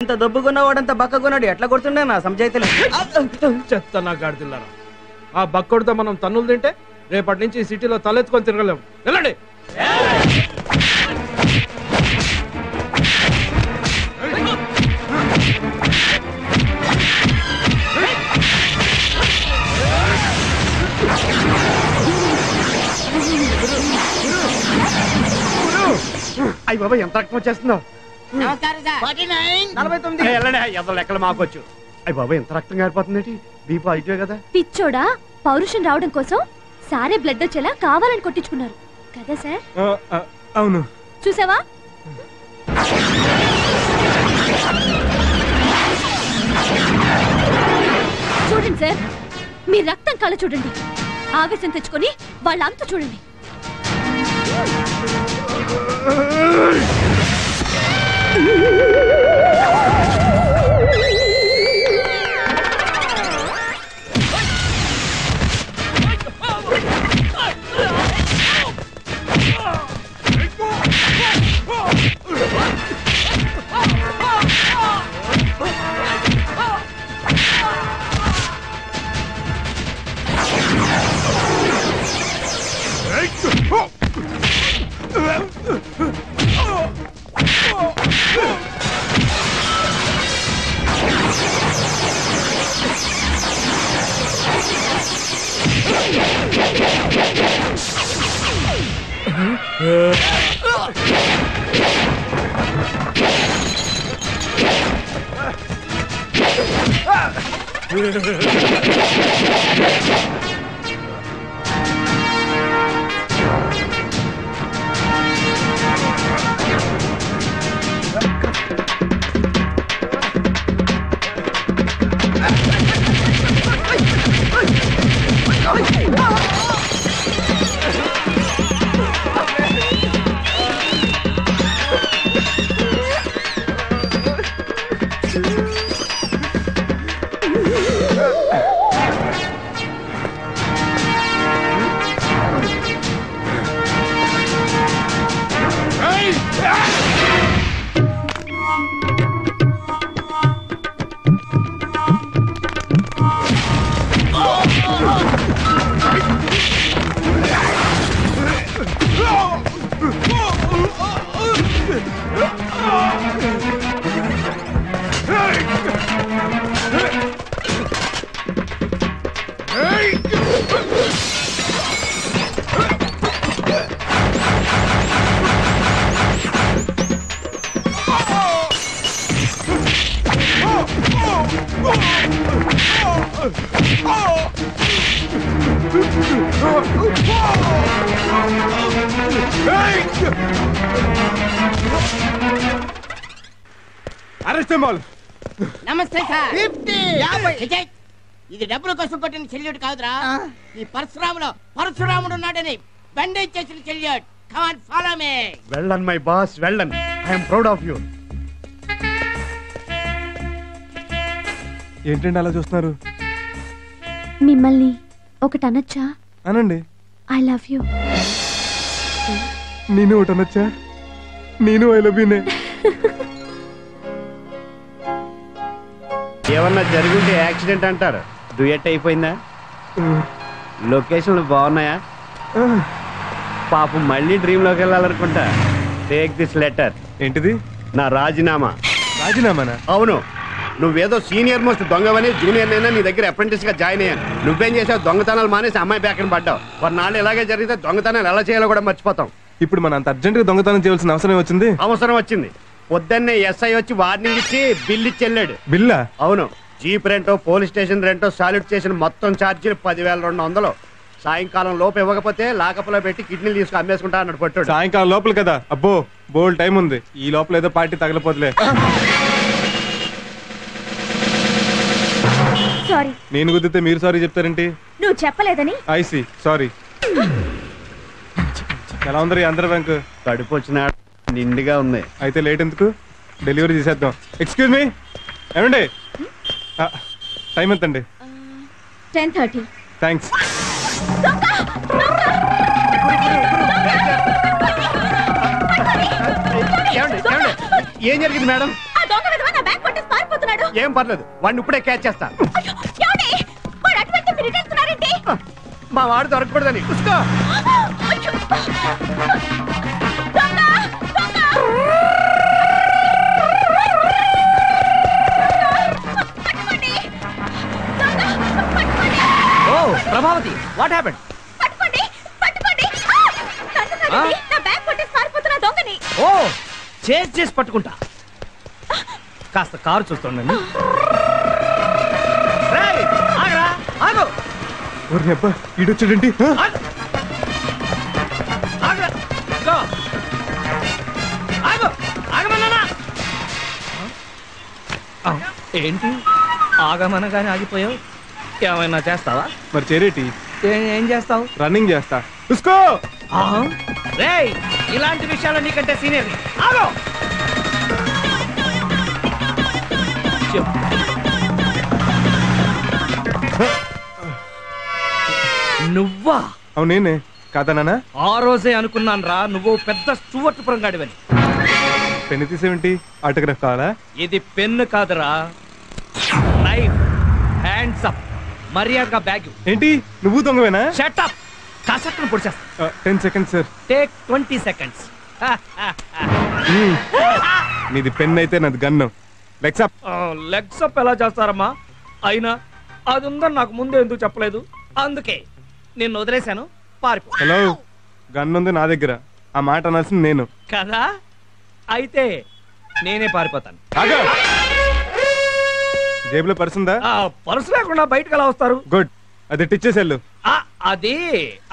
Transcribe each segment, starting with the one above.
ఇంత దొబ్బుకున్నవాడంత బక్కకున్నాడు ఎట్లా కొడుతుండే నా సంజాయితలే చెత్త నా గాడిదిల్లారా. ఆ బక్కోడితో మనం తన్నులు తింటే రేపటి నుంచి ఈ సిటీలో తలెత్తుకొని తిరగలేము. వెళ్ళండి. అయ్యి బాబా ఎంత రక్తం వచ్చేస్తుందో. లెక్కలు మాకొచ్చు. అయ్యి బాబా ఎంత రక్తం గారిపోతుంది. బీపీ అయిపోయే కదా. పిచ్చోడా, పౌరుషం రావడం కోసం సారే బ్లడ్ వచ్చేలా కావాలని కొట్టించుకున్నారు కదా సార్? అవును. చూసావా? చూడండి సార్, మీ రక్తం కళ చూడండి. ఆవేశం తెచ్చుకొని వాళ్ళ అంత చూడండి. నమస్తే సార్. ఇది డబ్బుల కోసం కొట్టిన చెల్లియుడు కాదురా. ఈ పరశురాముడు ఉన్నాడని బండేజ్ చేసిన చెల్లియుడు. Come on follow me. Well done my boss, well done. I am proud of you. ఏంటండి అలా చూస్తున్నారు? మిమ్మల్ని ఒకటి అనొచ్చా? అనండి. I love you. నేను ఒకటి అనొచ్చా? నేను ఐ లవ్ యూనే. ఏమన్నా జరుగుంటే యాక్సిడెంట్ అంటారు. డ్యూయట్ అయిపోయిందా? లొకేషన్లు బాగున్నాయా? పాపం మళ్ళీ డ్రీమ్ లోకి వెళ్ళాలనుకుంటా. Take this letter. ఏంటిది? నా రాజీనామా. రాజీనామానా? అవును. నువ్వేదో సీనియర్ మోస్ట్ దొంగవని జూనియర్ అయినా నీ దగ్గర అప్రెంటిస్ గా జాయిన్ అయ్యాను. నువ్వేం చేసావు? దొంగతనాలు మానేసి అమ్మాయి బ్యాకని పడ్డావు. కొన్నాళ్ళు ఇలాగే జరిగితే దొంగతనాలు ఎలా చేయాలో కూడా మర్చిపోతాం. ఇప్పుడు మన అంత అర్జెంట్ గా దొంగతనం చేయాల్సిన అవసరం వచ్చింది. అవసరం వచ్చింది. పొద్దున్నే ఎస్ఐ వచ్చి వార్నింగ్ ఇచ్చి బిల్ ఇచ్చి వెళ్ళాడు. బిల్లా? అవును. జీప్ రెంటో, పోలీస్ స్టేషన్ రెంటో, సాల్యూట్ చేసిన మొత్తం ఛార్జీలు 10,200. సాయంకాలం లోపు ఇవ్వకపోతే లాకప్లో పెట్టి కిడ్నీలు తీసుకు అమ్మేసుకుంటా అన్నాడు పట్టాడు. సాయంకాలం లోపల కదా? అబ్బో, బోల్ టైం ఉంది. ఈ లోపల ఏదో పార్టీ తగలపోతులే. సారీ. నేను కుదిరితే మీరు సారీ చెప్తారేంటి? నువ్వు చెప్పలేదని. I see sorry. ఎలా ఉందరి ఆంధ్ర బ్యాంక్? కడుపు వచ్చిన నిండుగా ఉంది. అయితే లేట్ ఎందుకు? డెలివరీ చేసేద్దాం. ఎక్స్క్యూజ్ మీ, ఏమండి టైం ఎంతండి? 10:30. థ్యాంక్స్. ఏం జరిగింది మేడం? ఏం పర్లేదు వాడిని ఇప్పుడే క్యాచ్ చేస్తా. మా వాడు దొరకకూడదని చూసుకో. ఓ ప్రభావతి, వాట్ హ్యాపెండ్? ఓ చేసి పట్టుకుంటా. కాస్త కారు చూస్తుండండి. ఆగరా, ఆగు. ఈడొచ్చాడండి. ఆగు. ఆగరా. గో. ఆగు. ఆగమన్నానా? ఏంటి ఆగమనగానే ఆగిపోయావు? ఏమైనా చేస్తావా? మరి చేరేటి ఏం చేస్తావు? రన్నింగ్ చేస్తా. చూసుకో. రేయ్, ఇలాంటి విషయాలు నీకంటే సీనియర్. ఆగో. నువ్వా? అవునేనే కాదా నాన్న? ఆ రోజే అనుకున్నాను రా, నువ్వు పెద్ద స్టూవర్ట్ పురంగాడివని. పెన్ను తీసేవేంటి? ఆటోగ్రాఫ్ కావాలా? ఇది పెన్ను కాదురా, నైఫ్. Hands up. మర్యాదగా బ్యాగ్. ఏంటి నువ్వు దొంగవేనా? Shut up. కాసట్టును పొడిచేస్తా. 10 seconds సార్. Take 20 seconds. నీది పెన్ అయితే నాది gun. Legs up. Legs up ఎలా చేస్తారమ్మా? అయినా అది ఉందని నాకు ముందే ఎందుకు చెప్పలేదు? అందుకే నిన్ను వదిలేశాను, పారిపో. హలో, గన్ ఉంది నా దగ్గర. ఆ మాట అనాల్సింది నేను కదా. అయితే నేనే పారిపోతాను. ఆగా. జేబులో పర్స్ ఉందా? పర్సు లేకుండా బయటకు ఎలా వస్తారు? గుడ్, అది టిచ్చేసెళ్ళు. అది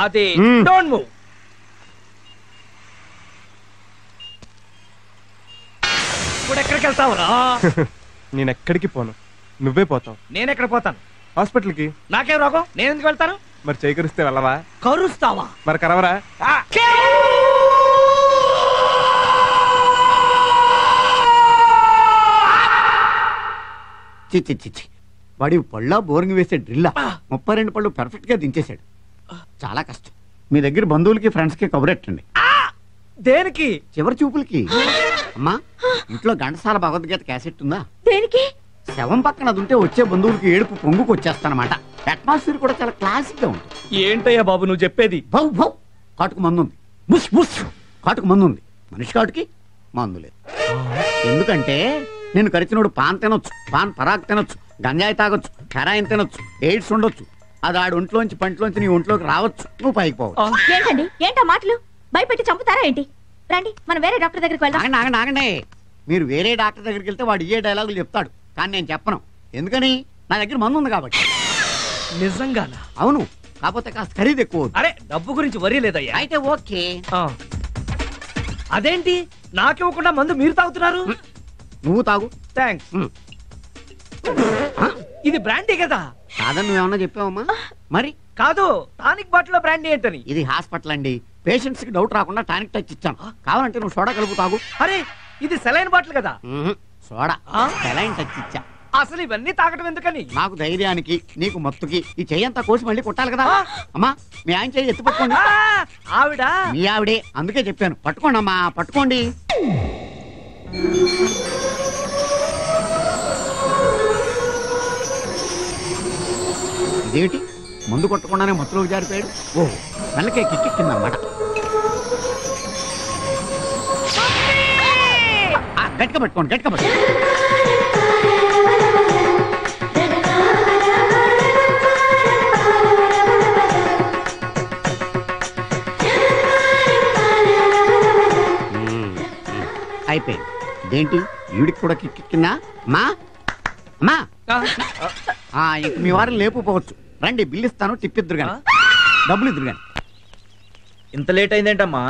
అది Hmm. Don't move. ఇప్పుడు ఎక్కడికి వెళ్తావురా? నేను ఎక్కడికి పోను, నువ్వే పోతావు. నేను ఎక్కడ పోతాను? హాస్పిటల్కి. నాకేం రోగం? నేను ఎందుకు వెళ్తాను? మరి చేకరిస్తే వెళ్ళవా? కరుస్తావా? మరి కరవరా? చిచ్చి చిచ్చి, వాడి పళ్ళ బోరింగ్ వేసే డ్రిల్లా 32 పళ్ళు పర్ఫెక్ట్ గా దించేశాడు. చాలా కష్టం. మీ దగ్గర బంధువులకి ఫ్రెండ్స్ కి కబురెట్టండి. దేనికి? చివరి చూపులకి. అమ్మా, ఇంట్లో ఘంటసాల భగవద్గీత క్యాసెట్ ఉందా? దేనికి? శవం పక్కన అది ఉంటే వచ్చే బంధువులకి ఏడుపు పొంగుకు వచ్చేస్తానమాట. అట్మాస్ఫియర్ కూడా చాలా క్లాసిక్ గా ఉంటుంది. ఏంటయ్యా బాబు నువ్వు చెప్పేది? భౌ భౌ కాటుకు మందు ఉంది. బుస్ బుస్ కాటుకు మందు ఉంది. మనిషి కాటుకి మందు లేదు. ఎందుకంటే నేను కరిచినోడు పాన్ తినొచ్చు, పాన్ పరాగ్ తినొచ్చు, గంజాయి తాగొచ్చు, హెరాయిన్ తినొచ్చు, ఎయిడ్స్ ఉండొచ్చు. అది ఆడి ఒంట్లోంచి పంటలోంచి నీ ఒంట్లోకి రావచ్చు, నువ్వు పైకి పోవచ్చు. ఏంటండి ఏంటో మాటలు? భయపెట్టి చంపుతారా ఏంటి? రండి మనం వేరే డాక్టర్ దగ్గరికి వెళ్దాం. ఆగండి ఆగండి ఆగండి. మీరు వేరే డాక్టర్ దగ్గరికి వెళ్తే వాడు ఇయ్యే డైలాగులు చెప్తాడు, కానీ నేను చెప్పను. ఎందుకని? నా దగ్గర మందు ఉంది కాబట్టి. నిజంగానా? అవును, కాకపోతే కాస్త ఖరీదు ఎక్కువ. అరే డబ్బు గురించి వరీ లేదయ్యా. అయితే ఓకే. అదేంటి నాకివ్వకుండా మందు మీరు తాగుతున్నారు? నువ్వు తాగు. థ్యాంక్స్. ఇది బ్రాండీ కదా? కాదని నువ్వేమన్నా చెప్పావమ్మా? మరి కాదు, టానిక్ బాటిల్ లో బ్రాండీ ఏంటని. ఇది హాస్పిటల్ అండి. పేషెంట్స్ కి డౌట్ రాకుండా టానిక్ టచ్ ఇచ్చాను. కావాలంటే నువ్వు సోడా కలుపు తాగు. అరే ఇది సెలైన్ బాటిల్ కదా? సోడా సెలైన్ టచ్ ఇచ్చా. అసలు ఇవన్నీ తాగటం ఎందుకని? నాకు ధైర్యానికి, నీకు మత్తుకి. ఈ చెయ్యంతా కోసి మళ్ళీ కొట్టాలి కదా. అమ్మా, మీ ఆయన చెయ్యి ఎత్తి పట్టుకోండి. ఆవిడ మీ ఆవిడే, అందుకే చెప్పాను. పట్టుకోండి అమ్మా, పట్టుకోండి. ఇదేమిటి, మందు కొట్టకుండానే మత్తులోకి జారిపోయాడు. ఓ, మెల్లకే కిక్కిందన్నమాట. గట్టిగా పట్టుకోండి, గట్టిగా పట్టుకోండి. అయిపోయింది. ఇదేంటి, ఈవిడికి కూడా కిక్కిందా? అమ్మా అమ్మా, ఇంక మీ వారిని లేపుకోవచ్చు. రండి, బిల్లు ఇస్తాను, టిప్ ఇద్దరు కానీ, డబ్బులు ఇద్దరు కానీ. ఇంత లేట్ అయిందేంటమ్మా?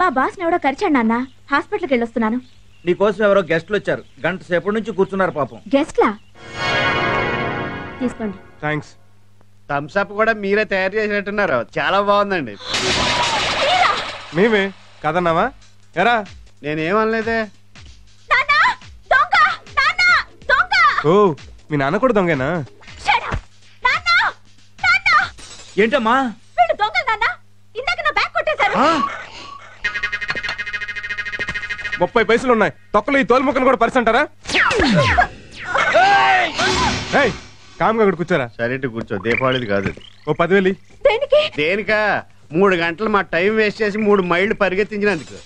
మా బాస్ ఎవడో కరిచాడు నాన్న, హాస్పిటల్కి వెళ్ళొస్తున్నాను. నీకోసం ఎవరో గెస్ట్లు వచ్చారు, గంట సేపటి నుంచి కూర్చున్నారు పాపం. గెస్ట్లా? తీసుకోండి. థ్యాంక్స్. థమ్స్ అప్ కూడా మీరే తయారు చేసినట్టున్నారు, చాలా బాగుందండి. మేమే కదన్నావా? ఎరా నేనేమనలేదే. ఓ, మీ నాన్న కూడా దొంగేనా? ఏంటమ్మా? 30 పైసలు ఉన్నాయి. తొక్కలు ఈ తోలు ముక్కను కూడా పరిసంటారా? ఏయ్ కామ్గా అక్కడ కూర్చోరా. సరే కూర్చో, దీపావళిది కాదు. ఓ 10,000. దేనికి? దేనికా? 3 గంటలు మా టైం వేస్ట్ చేసి 3 మైళ్ళు పరిగెత్తించినందుకు.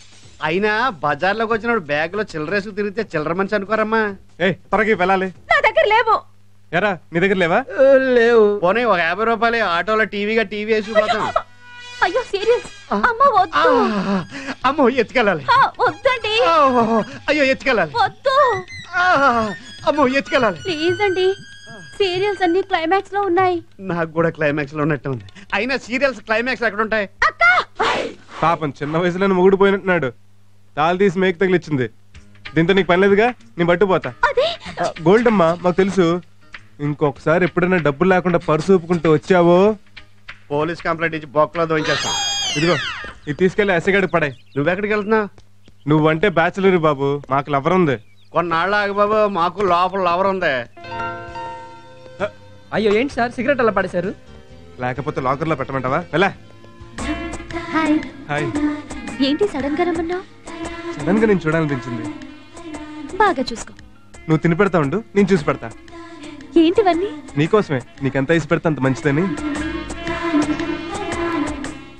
అయినా బజార్లోకి వచ్చినప్పుడు బ్యాగ్ లో చిల్లరేసుకు తిరిగితే చిల్లర మనిషి అనుకోరమ్మా. ఏయ్ త్వరగా వెళ్ళాలి. నా దగ్గర లేవు. ఎరా నీ దగ్గర లేవా? లేవు. పోనీ ఒక 50 రూపాయలు ఆటోలో టీవీ వేసిపోతాం. అయ్యో సీరియస్. అమ్మ వద్దు. అమ్మో ఎత్తుకెళ్ళాలి. వద్దండి. అయ్యో ఎత్తుకెళ్ళాలి. వద్దు. అమ్మో ఎత్తుకెళ్ళాలి. ప్లీజ్ అండి, సీరియల్స్ అన్ని క్లైమాక్స్ లో ఉన్నాయి. నాకు కూడా క్లైమాక్స్ లో ఉన్నట్టు ఉంది. అయినా సీరియల్స్ క్లైమాక్స్ ఎక్కడ ఉంటాయి? పాపం చిన్న వయసులోనే మొగుడు పోయినట్టున్నాడు. తాళి తీసి మేకు తగిలిచ్చింది. దీంతో నీకు పని లేదుగా, నేను పట్టుపోతా. గోల్డ్ అమ్మా మాకు తెలుసు. ఇంకొకసారి ఎప్పుడైనా డబ్బులు లేకుండా పర్సు ఊపుకుంటూ వచ్చావో పోలీస్ కంప్లైంట్ ఇచ్చి బొక్కలో దోయించేస్తాం. ఇదిగో ఇది తీసుకెళ్లి ఎసగాడికి పడాయి. నువ్వెక్కడికి వెళ్తున్నావు? నువ్వంటే బ్యాచులర్ బాబు, మాకు లవర్ ఉంది. కొన్నాళ్ళు ఆగు బాబు, మాకు లోపల లవర్ ఉంది. అయ్యో ఏంటి సార్ సిగరెట్ అలా పడేశారు? లేకపోతే లాకర్ లో పెట్టమంటావా? వెళ్ళా. హాయ్. హాయ్. ఏంటి సడన్ గా రమ్మన్నావు? సడన్ గా నేను చూడాలనిపించింది. బాగా చూసుకో. నువ్వు తిని పెడతా ఉండు, నేను చూసి పెడతా. ఏంటివన్నీ? నీకోసమే, నీకెంత ఇసి పెడతా అంత మంచిదని.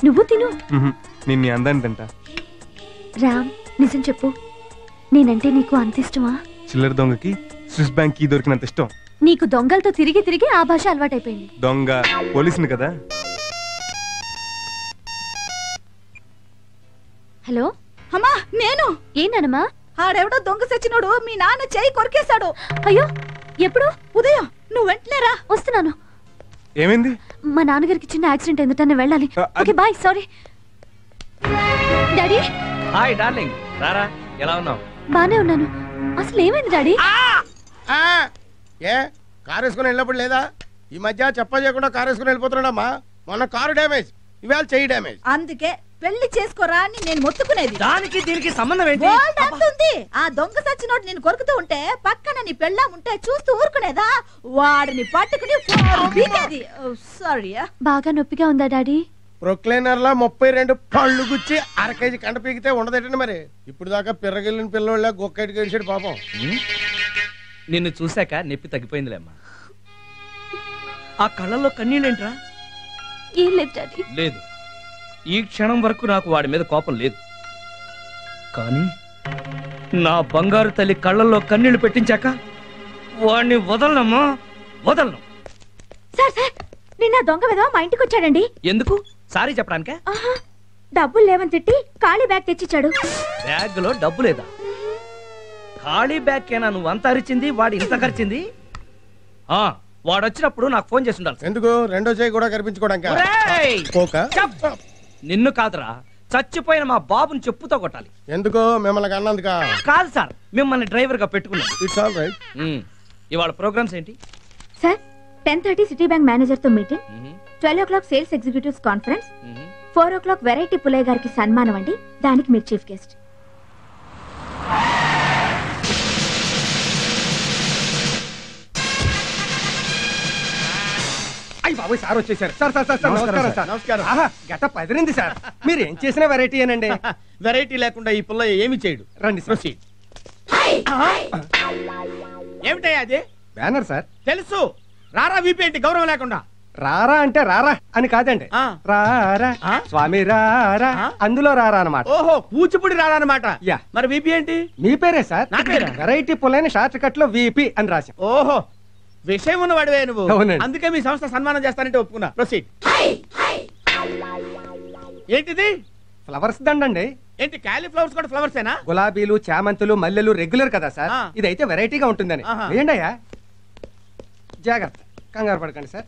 నువ్వు తిను. నేను నీ అందాన్ని తింటా. రామ్, నిజం చెప్పు, నేనంటే నీకు అంత ఇష్టమా? చిల్లర దొంగకి స్విస్ బ్యాంక్ కీ దొరికినంత ఇష్టం. నీకు దొంగలతో తిరిగి తిరిగి ఆ భాష అలవాటైపోయింది. దొంగ పోలీసుని కదా. హలో అమ్మా, నేను. ఏంటనమ్మా? ఆడెవడో దొంగ సచ్చినోడు మీ నాన్న చెయ్యి కొరికేశాడు. అయ్యో, ఎప్పుడు? ఉదయం. నువ్వు వెంటనే రా. వస్తున్నాను. ఏమైంది? మా నాన్నగారికి చిన్న యాక్సిడెంట్ అయిందట, నేను వెళ్ళాలి. Okay bye. Sorry daddy. Hi darling, రారా. ఎలా ఉన్నావు? బానే ఉన్నాను. అసలు ఏమైంది డాడీ? ఏ కారు వేసుకుని వెళ్ళినప్పుడు లేదా? ఈ మధ్య చెప్ప చేయకుండా కారు వేసుకుని వెళ్ళిపోతున్నాడమ్మా. మొన్న కారు డ్యామేజ్, ఇవాళ చెయ్యి డ్యామేజ్. అందుకే పెళ్లి చేసుకోరా అని నేను మొత్తుకునేది. దానికి దీనికి సంబంధం ఏంటి? బోల్డ్ అంతుంది. ఆ దొంగ సచ్చినోడు నేను కొరుకుతూ ఉంటే పక్కన నీ పెళ్ళాం ఉంటే చూస్తూ ఊరుకునేదా? వాడిని పట్టుకుని పీకేది. సారీ. బాగా నొప్పిగా ఉందా డాడీ? ప్రొక్లైనర్ లా 32 పళ్ళు గుచ్చి 1/2 కేజీ కండ పీకితే ఉండదేటండి మరి. ఇప్పుడు దాకా పిర్రగిల్లిన పిల్లోళ్ళ గొక్కటికి గడిచాడు పాపం. నిన్ను చూశాక నొప్పి తగ్గిపోయిందిలేమ్మా. ఆ కళ్ళల్లో కన్నీళ్ళేంట్రా? ఏం లేదు డాడీ. లేదు, ఈ క్షణం వరకు నాకు వాడి మీద కోపం లేదు. కానీ నా బంగారు తల్లి కళ్ళల్లో కన్నీళ్లు పెట్టించాక వాడిని వదలనమ్మా, వదలను. సార్ సార్, నిన్న దొంగ విధవ మా ఇంటికి వచ్చాడండి. ఎందుకు? సారీ చెప్పడానికే? డబ్బులు లేవని తిట్టి ఖాళీ బ్యాగ్ తెచ్చిచ్చాడు. బ్యాగ్ లో డబ్బు లేదా? ఖాళీ బ్యాగ్ కేనా నువ్వు అంత అరిచింది, వాడు ఇంత ఖర్చింది? వాడు వచ్చినప్పుడు నాకు ఫోన్ చేసి ఉండాలి. ఎందుకు? రెండో చెయ్యి కూడా కనిపించుకోవడానికి. నిన్ను కాదురా, చచ్చిపోయిన మా బాబుని చెప్పుతో కొట్టాలి. ఎందుకు? మిమ్మల్ని అన్నందుక కాదు సార్, మిమ్మల్ని డ్రైవర్ గా పెట్టుకున్నాను. It's all right. ఇవాళ ప్రోగ్రామ్స్ ఏంటి సార్? 10:30 సిటీ బ్యాంక్ మేనేజర్ తో meeting, 12 o'clock sales executives conference, 4 o'clock variety Pullayya గారికి సన్మానం అండి. దానికి మీరు చీఫ్ గెస్ట్. అయ్యి బాబు, సార్ వచ్చేసారు. సార్ సార్ సార్ నమస్కారం సార్. నమస్కారం. గట్ట పదిరింది సార్. మీరు ఏం చేసిన వెరైటీ ఏనండి. వెరైటీ లేకుండా ఈ పుల్లయ్య ఏమి చేయడు. రండి ప్రొసీడ్. ఏమిటయ్యా అది? Banner sir. తెలుసు. రారా వీపేంటి గౌరవం లేకుండా? రారా అంటే రారా అని కాదండి, రారా స్వామి రారా, అందులో రారా అన్నమాట. ఓహో, కూచిపూడి రారా అన్నమాట. యా. మరి వీపీ ఏంటి? మీ పేరే సార్. నా పేరా? వెరైటీ పుల్లైన షార్ట్ కట్ లో వీపీ అని రాశాం. ఓహో, విషయం ఉన్నవాడివే నువ్వు. అవునండి. అందుకే మీ సంస్థ సన్మానం చేస్తానంటే ఒప్పుకున్నా. ప్రొసీడ్. ఏంటిది? ఫ్లవర్స్ దండండి. ఏంటి క్యాలీఫ్లవర్స్ కూడా ఫ్లవర్స్ ఏనా? గులాబీలు, చామంతులు, మల్లెలు రెగ్యులర్ కదా సార్. ఆ. ఇదైతే వెరైటీగా ఉంటుందని. ఆహా. వేయండి అయ్యా. జాగ్రత్త, కంగారు పడకండి సార్.